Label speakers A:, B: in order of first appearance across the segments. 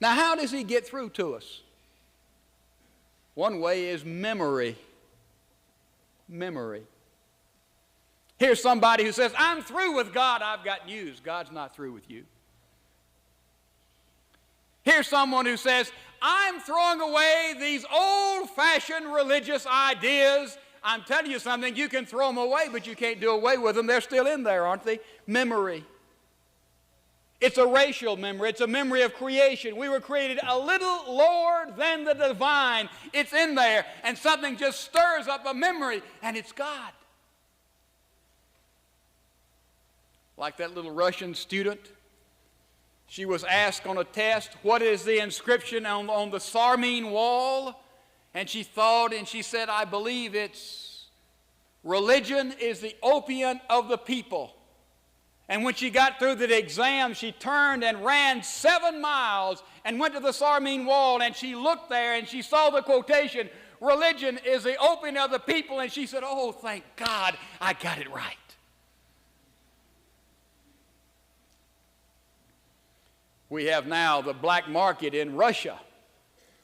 A: Now, how does he get through to us? One way is memory. Memory. Here's somebody who says, I'm through with God. I've got news. God's not through with you. Here's someone who says, I'm throwing away these old-fashioned religious ideas. I'm telling you something, you can throw them away, but you can't do away with them. They're still in there, aren't they? Memory. It's a racial memory. It's a memory of creation. We were created a little lower than the divine. It's in there, and something just stirs up a memory, and it's God. Like that little Russian student. She was asked on a test, what is the inscription on the Sarmene wall? And she thought, and she said, I believe it's, religion is the opium of the people. And when she got through the exam, she turned and ran 7 miles and went to the Sarmene wall, and she looked there and she saw the quotation, religion is the opium of the people, and she said, oh, thank God, I got it right. We have now the black market in Russia.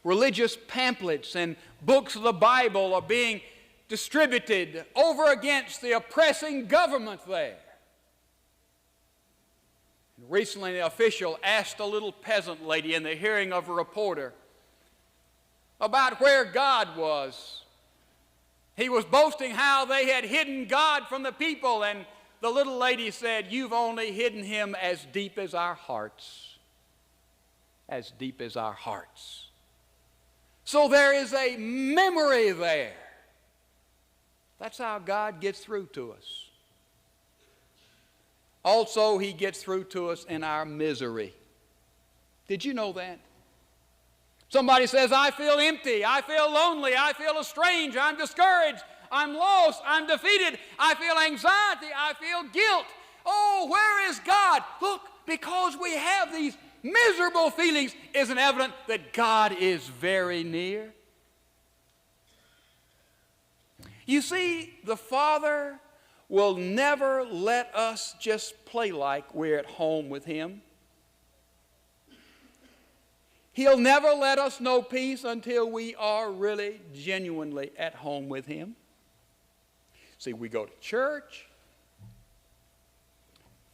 A: Religious pamphlets and books of the Bible are being distributed over against the oppressing government there. Recently, an official asked a little peasant lady in the hearing of a reporter about where God was. He was boasting how they had hidden God from the people, and the little lady said, you've only hidden him as deep as our hearts. As deep as our hearts. So there is a memory there. That's how God gets through to us. Also, he gets through to us in our misery. Did you know that? Somebody says, I feel empty, I feel lonely, I feel estranged, I'm discouraged, I'm lost, I'm defeated, I feel anxiety, I feel guilt. Oh, where is God? Look, because we have these miserable feelings, isn't evident that God is very near. You see, the Father will never let us just play like we're at home with Him. He'll never let us know peace until we are really, genuinely at home with Him. See, we go to church.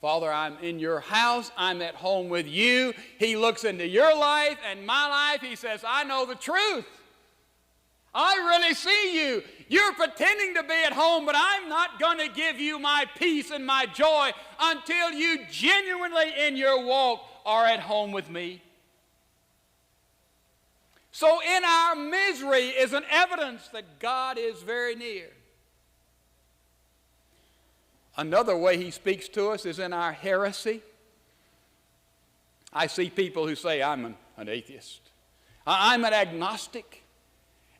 A: Father, I'm in your house. I'm at home with you. He looks into your life and my life. He says, I know the truth. I really see you. You're pretending to be at home, but I'm not going to give you my peace and my joy until you genuinely in your walk are at home with me. So in our misery is an evidence that God is very near. Another way he speaks to us is in our heresy. I see people who say, I'm an atheist. I'm an agnostic.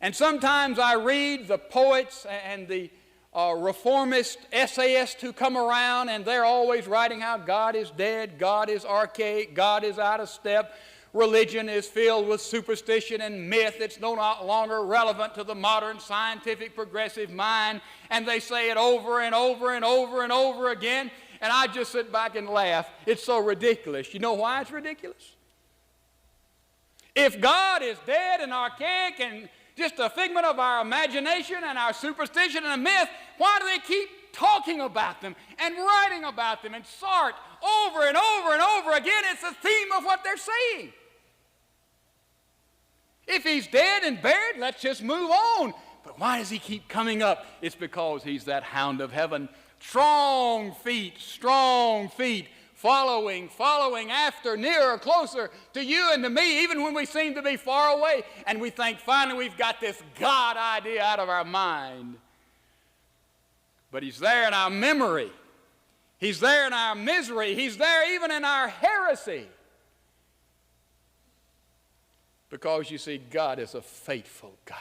A: And sometimes I read the poets and the reformist essayists who come around, and they're always writing how God is dead, God is archaic, God is out of step. Religion is filled with superstition and myth. It's no longer relevant to the modern scientific progressive mind. And they say it over and over and over and over again. And I just sit back and laugh. It's so ridiculous. You know why it's ridiculous? If God is dead and archaic and just a figment of our imagination and our superstition and a myth, why do they keep talking about them and writing about them and Sartre over and over and over again? It's the theme of what they're saying. If he's dead and buried, let's just move on. But why does he keep coming up? It's because he's that hound of heaven. Strong feet, following after, nearer, closer to you and to me, even when we seem to be far away. And we think finally we've got this God idea out of our mind. But he's there in our memory. He's there in our misery. He's there even in our heresy. Because you see, God is a faithful God.